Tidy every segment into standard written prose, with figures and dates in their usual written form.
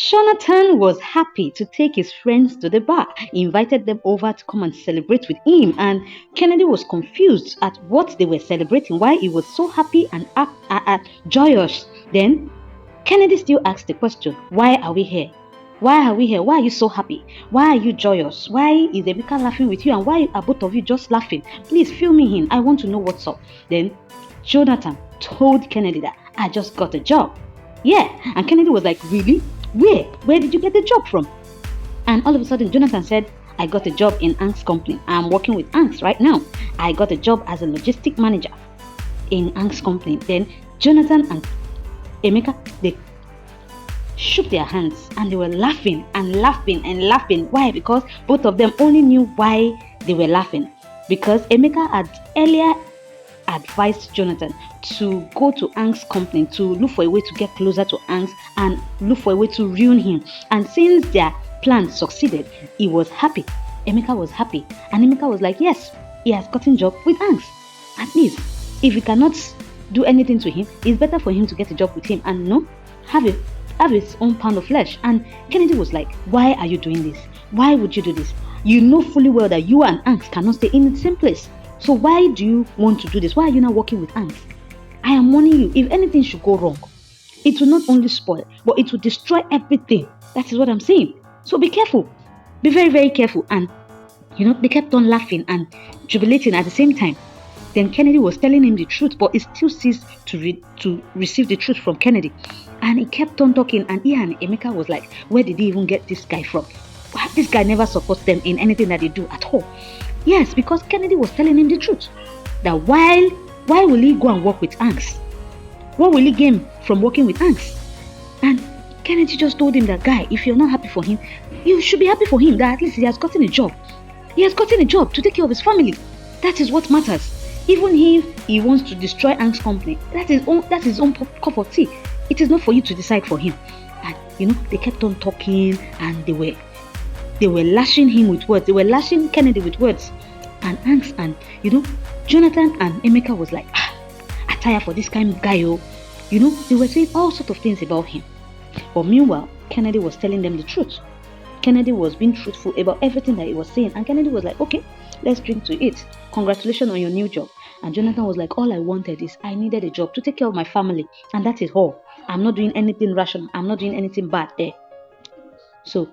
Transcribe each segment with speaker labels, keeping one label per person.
Speaker 1: Jonathan was happy to take his friends to the bar. He invited them over to come and celebrate with him, and Kennedy was confused at what they were celebrating, why he was so happy and joyous. Then Kennedy still asked the question, why are we here? Why are we here? Why are you so happy? Why are you joyous? Why is Emeka laughing with you? And why are both of you just laughing? Please fill me in. I want to know what's up. Then Jonathan told Kennedy that I just got a job. Yeah. And Kennedy was like, really? Where? Where did you get the job from? And all of a sudden, Jonathan said, I got a job in Ang's company. I'm working with Ang's right now. I got a job as a logistic manager in Ang's company. Then Jonathan and Emeka, they shook their hands and they were laughing and laughing and laughing. Why? Because both of them only knew why they were laughing. Because Emeka had earlier advised Jonathan to go to Ang's company to look for a way to get closer to Ang's and look for a way to ruin him. And since their plan succeeded, he was happy. Emeka was happy. And Emeka was like, yes, he has gotten a job with Ang's. At least, if he cannot do anything to him, it's better for him to get a job with him and have his own pound of flesh. And Kennedy was like, why are you doing this? Why would you do this? You know fully well that you and Ang's cannot stay in the same place. So why do you want to do this? Why are you not working with Ang's? I am warning you, if anything should go wrong, it will not only spoil, but it will destroy everything. That is what I'm saying. So be careful. Be very, very careful. And, they kept on laughing and jubilating at the same time. Then Kennedy was telling him the truth, but he still ceased to receive the truth from Kennedy. And he kept on talking, and he and Emeka was like, where did he even get this guy from? This guy never supports them in anything that they do at all. Yes, because Kennedy was telling him the truth. That why will he go and work with Ang's? What will he gain from working with Ang's? And Kennedy just told him that, guy, if you're not happy for him, you should be happy for him that at least he has gotten a job. He has gotten a job to take care of his family. That is what matters. Even if he wants to destroy Ang's company, that's his own cup of tea. It is not for you to decide for him. And they kept on talking, and they were lashing him with words. They were lashing Kennedy with words. And Ang's and Jonathan and Emeka was like, I tire for this kind of guy, they were saying all sorts of things about him. But meanwhile, Kennedy was telling them the truth. Kennedy was being truthful about everything that he was saying. And Kennedy was like, okay, let's drink to it. Congratulations on your new job. And Jonathan was like, all I wanted is I needed a job to take care of my family. And that is all. I'm not doing anything rational. I'm not doing anything bad there. So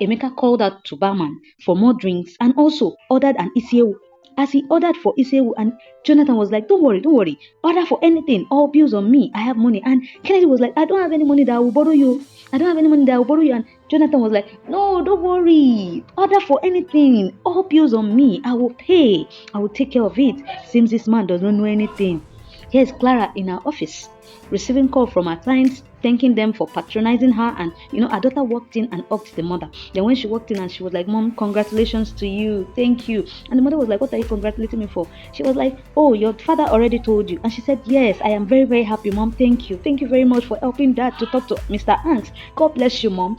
Speaker 1: Emeka called out to barman for more drinks and also ordered an isiewu. As he ordered for isiewu, and Jonathan was like, don't worry, order for anything, all bills on me, I have money. And Kennedy was like, I don't have any money that I will borrow you. And Jonathan was like, no, don't worry, order for anything, all bills on me, I will pay, I will take care of it. Seems this man does not know anything. Here's Clara in her office, receiving call from her clients, thanking them for patronizing her. And her daughter walked in and hugged the mother. Then when she walked in and she was like, Mom, congratulations to you, thank you. And the mother was like, what are you congratulating me for? She was like, oh, your father already told you. And she said, yes, I am very, very happy, Mom. Thank you very much for helping Dad to talk to Mr. Hanks. God bless you, Mom.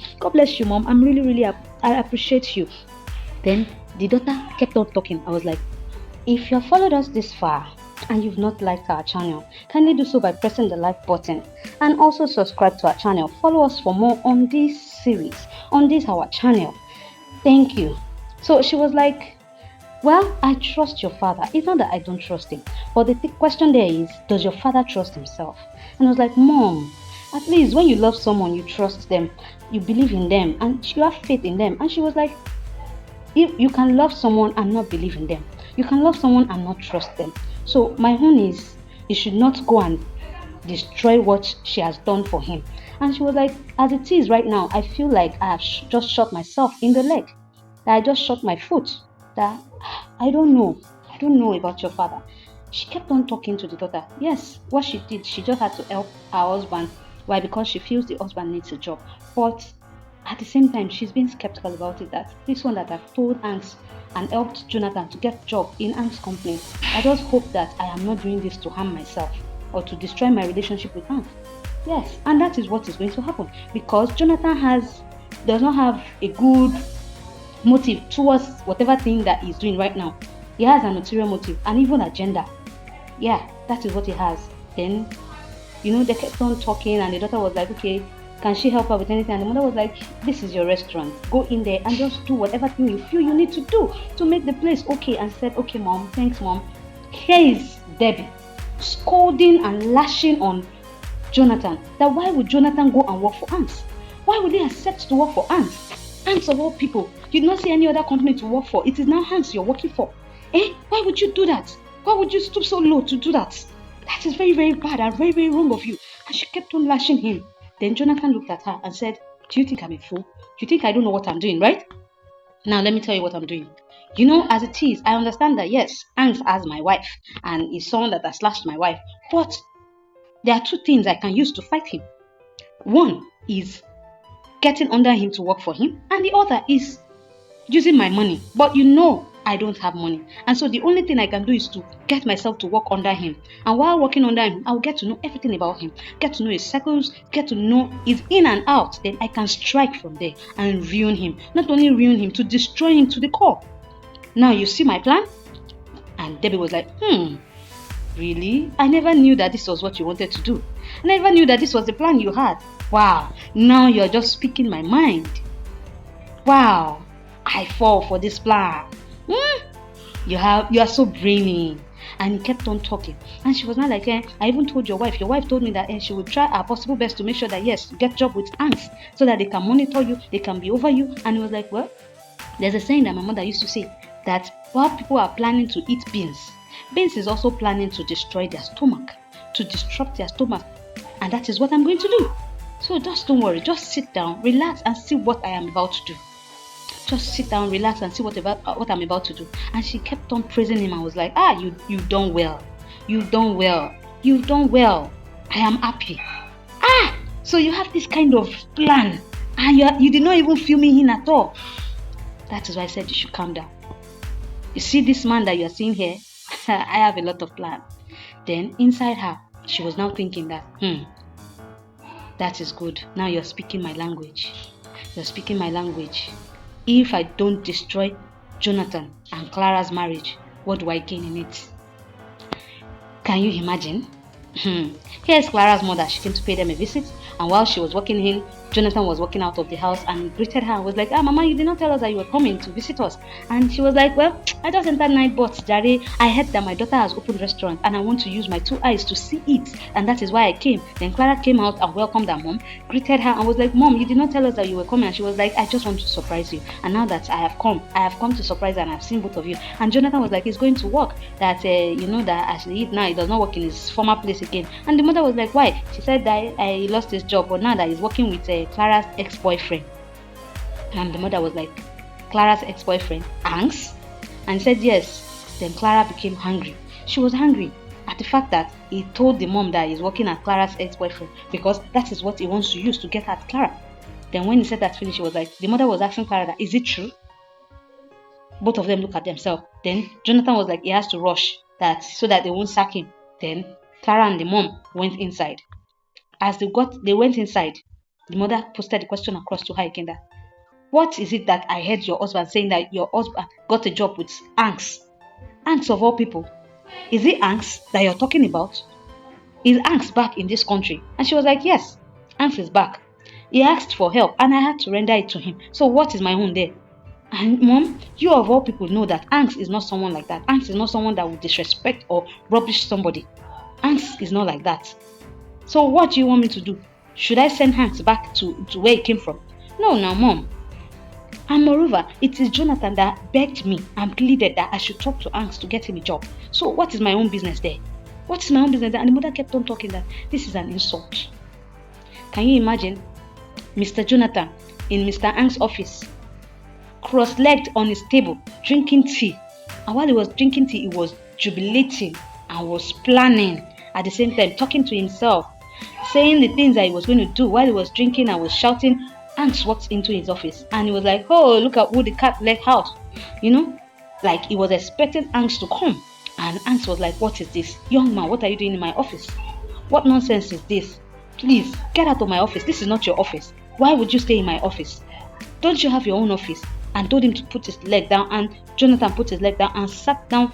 Speaker 1: I'm really, really I appreciate you. Then the daughter kept on talking. I was like, if you have followed us this far and you've not liked our channel, kindly do so by pressing the like button and also subscribe to our channel. Follow us for more on this series, on this our channel. Thank you. So she was like, well, I trust your father. It's not that I don't trust him, but the question there is, does your father trust himself? And I was like, Mom, at least when you love someone, you trust them, you believe in them, and you have faith in them. And she was like, if you can love someone and not believe in them, you can love someone and not trust them. So my own is, you should not go and destroy what she has done for him. And she was like, as it is right now, I feel like I have just shot myself in the leg. That I just shot my foot. That I don't know about your father. She kept on talking to the daughter. Yes, what she did, she just had to help her husband. Why? Because she feels the husband needs a job. But at the same time, she's been skeptical about it. That this one that I've told Ang's and helped Jonathan to get a job in Ang's company, I just hope that I am not doing this to harm myself or to destroy my relationship with Ang. Yes, and that is what is going to happen, because Jonathan does not have a good motive towards whatever thing that he's doing right now. He has an ulterior motive and even agenda. Yeah, that is what he has. Then, they kept on talking, and the daughter was like, okay, Can she help her with anything? And the mother was like, this is your restaurant. Go in there and just do whatever thing you feel you need to do to make the place okay. And said, okay, mom, thanks, mom. Here is Debbie scolding and lashing on Jonathan. That why would Jonathan go and work for ants? Why would he accept to work for ants? Ants of all people. You did not see any other company to work for. It is now ants you're working for. Why would you do that? Why would you stoop so low to do that? That is very, very bad and very, very wrong of you. And she kept on lashing him. Then Jonathan looked at her and said, do you think I'm a fool? Do you think I don't know what I'm doing, right? Now let me tell you what I'm doing. You know, as it is, I understand that yes, Ants has my wife and is someone that has slashed my wife. But there are two things I can use to fight him. One is getting under him to work for him, and the other is using my money. But you know I don't have money, and so the only thing I can do is to get myself to work under him. And while working under him, I'll get to know everything about him, get to know his circles, get to know his in and out. Then I can strike from there and ruin him. Not only ruin him, to destroy him to the core. Now you see my plan? And Debbie was like, really? I never knew that this was what you wanted to do. I never knew that this was the plan you had. Wow, now you're just speaking my mind. Wow, I fall for this plan. You are so brainy. And he kept on talking. And she was not like, I even told your wife. Your wife told me that she would try her possible best to make sure that yes, you get job with ants so that they can monitor you, they can be over you. And he was like, well, there's a saying that my mother used to say that while people are planning to eat beans is also planning to destroy their stomach, to disrupt their stomach. And that is what I'm going to do. So just don't worry, just sit down, relax and see what I am about to do. Just sit down, relax and see what I'm about to do. And she kept on praising him and was like, you've done well. You've done well. You've done well. I am happy. So you have this kind of plan and you did not even fill me in at all. That is why I said you should calm down. You see this man that you are seeing here? I have a lot of plans. Then inside her, she was now thinking that, that is good. Now you're speaking my language. You're speaking my language. If I don't destroy Jonathan and Clara's marriage, what do I gain in it? Can you imagine? Here's Clara's mother. She came to pay them a visit, and while she was walking in, Jonathan was walking out of the house and greeted her and was like, Mama, you did not tell us that you were coming to visit us. And she was like, well, I just entered night but Jare. I heard that my daughter has opened a restaurant and I want to use my two eyes to see it, and that is why I came. Then Clara came out and welcomed her mom, greeted her and was like, Mom, you did not tell us that you were coming. And she was like, I just want to surprise you, and now that I have come to surprise her and I've seen both of you. And Jonathan was like, it's going to work, that that as he is now, he does not work in his former place again. And the mother was like, why? She said that he lost his job, but now that he's working with Clara's ex-boyfriend. And the mother was like, Clara's ex-boyfriend, Hanks? And said yes. Then Clara became hungry. She was hungry at the fact that he told the mom that he's working at Clara's ex-boyfriend because that is what he wants to use to get at Clara. Then when he said that finish, she was like, the mother was asking Clara that, is it true? Both of them look at themselves. Then Jonathan was like, he has to rush that so that they won't sack him. Then Clara and the mom went inside. As they went inside, the mother posted the question across to her again that, what is it that I heard your husband saying that your husband got a job with Hanks? Hanks of all people. Is it Hanks that you're talking about? Is Hanks back in this country? And she was like, yes, Hanks is back. He asked for help and I had to render it to him. So what is my own there? And mom, you of all people know that Hanks is not someone like that. Hanks is not someone that would disrespect or rubbish somebody. Hanks is not like that. So what do you want me to do? Should I send Hanks back to where he came from? No, now mom. And moreover, it is Jonathan that begged me and pleaded that I should talk to Hanks to get him a job. So what is my own business there? What is my own business there? And the mother kept on talking that this is an insult. Can you imagine Mr. Jonathan in Mr. Hanks' office, cross-legged on his table, drinking tea. And while he was drinking tea, he was jubilating and was planning at the same time, talking to himself, saying the things that he was going to do while he was drinking and was shouting. Hanks walked into his office and he was like, oh, look at who the cat let out. Like he was expecting Hanks to come. And Hanks was like, what is this? Young man, what are you doing in my office? What nonsense is this? Please, get out of my office. This is not your office. Why would you stay in my office? Don't you have your own office? And told him to put his leg down, and Jonathan put his leg down and sat down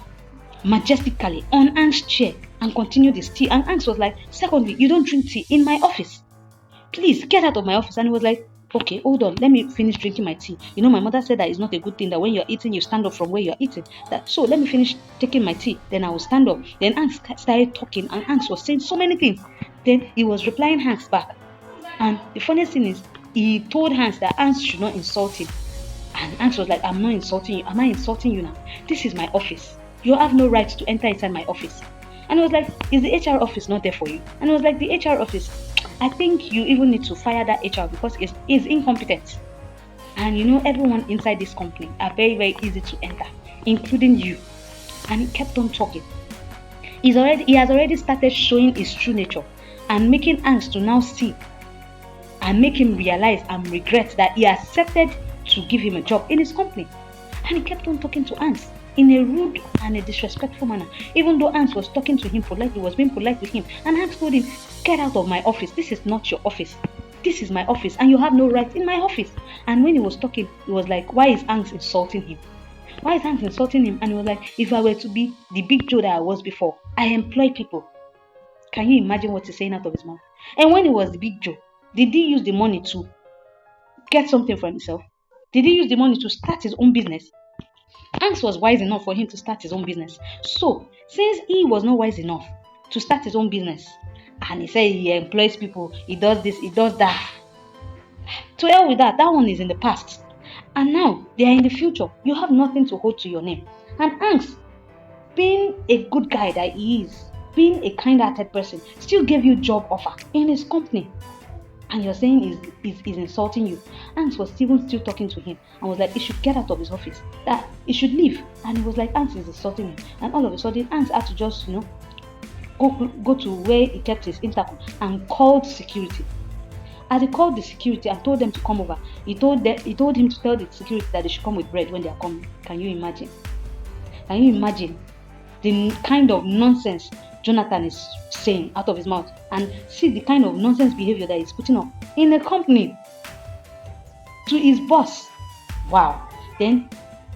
Speaker 1: majestically on Hanks' chair and continued his tea. And Hanks was like, secondly, you don't drink tea in my office. please get out of my office. And he was like, okay, hold on, let me finish drinking my tea. My mother said that it's not a good thing that when you're eating, you stand up from where you're eating. So let me finish taking my tea, then I will stand up. Then Hanks started talking, and Hanks was saying so many things. Then he was replying Hanks back. And the funniest thing is, he told Hanks that Hanks should not insult him. And Hanks was like, I'm not insulting you. Am I insulting you now? This is my office. You have no right to enter inside my office. And I was like, is the HR office not there for you? And I was like, the HR office, I think you even need to fire that HR because it's incompetent. And everyone inside this company are very, very easy to enter, including you. And he kept on talking. He has already started showing his true nature and making Hanks to now see and make him realize and regret that he accepted to give him a job in his company. And he kept on talking to Hanks in a rude and a disrespectful manner. Even though Hanks was talking to him politely, was being polite with him. And Hanks told him, get out of my office. This is not your office. This is my office and you have no right in my office. And when he was talking, he was like, why is Hanks insulting him? Why is Hanks insulting him? And he was like, if I were to be the big Joe that I was before, I employ people. Can you imagine what he's saying out of his mouth? And when he was the big Joe, did he use the money to get something for himself? Did he use the money to start his own business? Hanks was wise enough for him to start his own business. So, since he was not wise enough to start his own business, and he said he employs people, he does this, he does that, to hell with that. That one is in the past. And now, they are in the future. You have nothing to hold to your name. And Hanks, being a good guy that he is, being a kind-hearted person, still gave you job offer in his company. And you're saying he's insulting you. Hanks was still talking to him and was like, he should get out of his office, that he should leave. And he was like, Hanks is insulting him. And all of a sudden, Hanks had to just, go to where he kept his intercom and called security. As he called the security and told them to come over, he told him to tell the security that they should come with bread when they are coming. Can you imagine? Can you imagine the kind of nonsense Jonathan is saying out of his mouth, and see the kind of nonsense behavior that he's putting up in the company to his boss? Wow. Then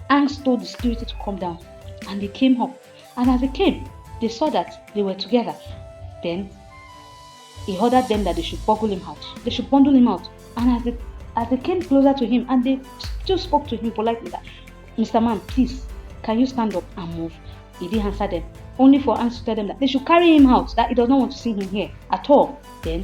Speaker 1: Hanks told the security to come down, and they came up. And as they came, they saw that they were together. Then he ordered them that they should bundle him out. They should bundle him out. And as they came closer to him, and they still spoke to him politely that, Mr. Man, please, can you stand up and move? He didn't answer them. Only for Hanks to tell them that they should carry him out, that he does not want to see him here at all. Then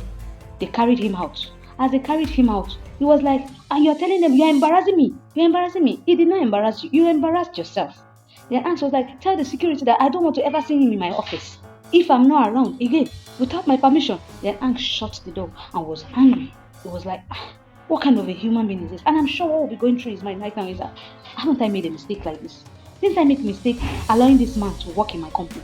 Speaker 1: they carried him out. As they carried him out, he was like, and you're telling them, you're embarrassing me. You're embarrassing me. He did not embarrass you. You embarrassed yourself. Then Hanks was like, tell the security that I don't want to ever see him in my office if I'm not around again without my permission. Then Hanks shut the door and was angry. He was like, what kind of a human being is this? And I'm sure what will be going through his mind right now is that, haven't I made a mistake like this? Didn't I make a mistake allowing this man to work in my company?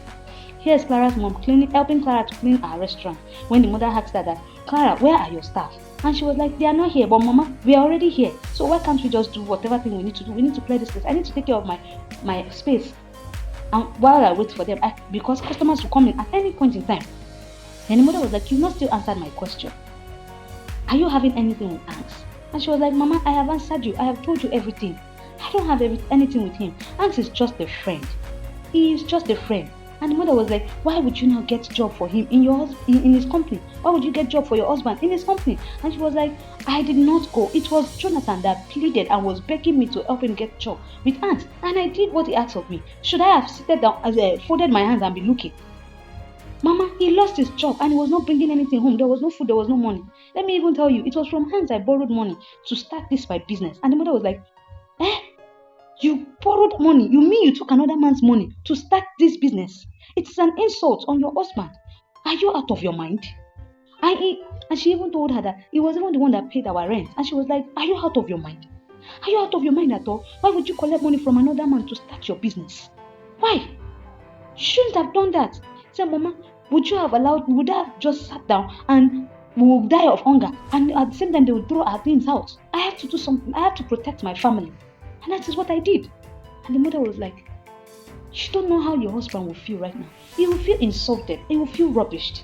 Speaker 1: Here's Clara's mom helping Clara to clean our restaurant. When the mother asked her that, Clara, where are your staff? And she was like, they are not here, but Mama, we are already here. So why can't we just do whatever thing we need to do? We need to clear this place. I need to take care of my space. And while I wait for them, because customers will come in at any point in time. Then the mother was like, you've not still answered my question. Are you having anything with Hanks? And she was like, Mama, I have answered you. I have told you everything. I don't have anything with him. Hanks is just a friend. He is just a friend. And the mother was like, why would you not get a job for him in his company? Why would you get a job for your husband in his company? And she was like, I did not go. It was Jonathan that pleaded and was begging me to help him get a job with Hanks. And I did what he asked of me. Should I have seated down, folded my hands and be looking? Mama, he lost his job and he was not bringing anything home. There was no food, there was no money. Let me even tell you, it was from Hanks I borrowed money to start this my business. And the mother was like, you borrowed money? You mean you took another man's money to start this business? It's an insult on your husband. Are you out of your mind? And she even told her that he was even the one that paid our rent. And she was like, are you out of your mind? Are you out of your mind at all? Why would you collect money from another man to start your business? Why? You shouldn't have done that. Say, Mama, would I have just sat down and we will die of hunger, and at the same time they will throw our things out? I have to do something. I have to protect my family. And that is what I did. And the mother was like, you don't know how your husband will feel right now. He will feel insulted. He will feel rubbished.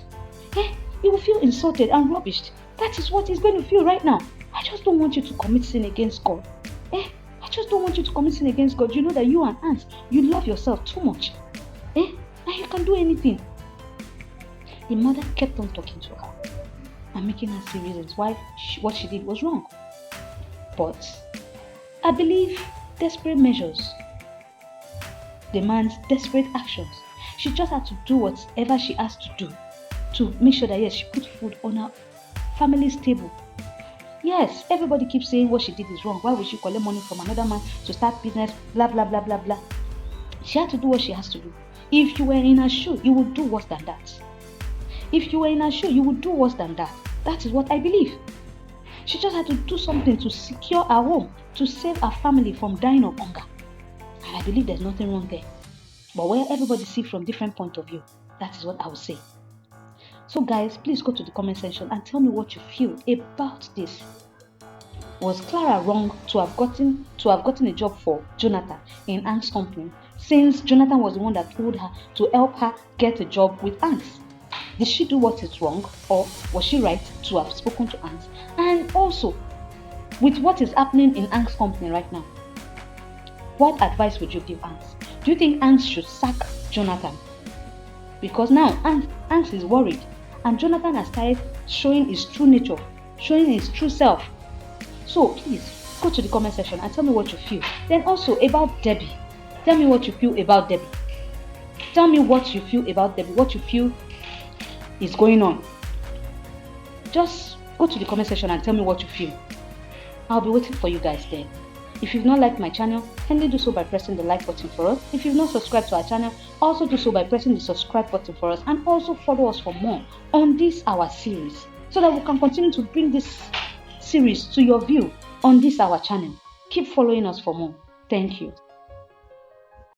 Speaker 1: He will feel insulted and rubbished. That is what he's going to feel right now. I just don't want you to commit sin against God. I just don't want you to commit sin against God. You know that you and Hans, you love yourself too much. And you can do anything. The mother kept on talking to her. and making her see reasons why what she did was wrong. But I believe desperate measures demands desperate actions. She just had to do whatever she has to do to make sure that yes, she put food on her family's table. Yes, everybody keeps saying what she did is wrong. Why would she collect money from another man to start business? Blah blah blah blah blah. She had to do what she has to do. If you were in her shoe, you would do worse than that. If you were in her shoe, you would do worse than that. That is what I believe. She just had to do something to secure her home, to save her family from dying of hunger. And I believe there's nothing wrong there. But where everybody sees from different point of view, that is what I would say. So guys, please go to the comment section and tell me what you feel about this. Was Clara wrong to have gotten a job for Jonathan in Hank's company, since Jonathan was the one that told her to help her get a job with Hank's? Did she do what is wrong, or was she right to have spoken to Hank's? And also, with what is happening in Hank's company right now, what advice would you give Hank's? Do you think Hank's should sack Jonathan? Because now Hank's is worried, and Jonathan has started showing his true nature, showing his true self. So please go to the comment section and tell me what you feel. Then also about Debbie, tell me what you feel about Debbie. Tell me what you feel about Debbie, what you feel is going on. Just go to the comment section and tell me what you feel. I'll be waiting for you guys there. If you've not liked my channel, kindly do so by pressing the like button for us. If you've not subscribed to our channel, also do so by pressing the subscribe button for us, and also follow us for more on this our series, so that we can continue to bring this series to your view on this our channel. Keep following us for more. Thank you.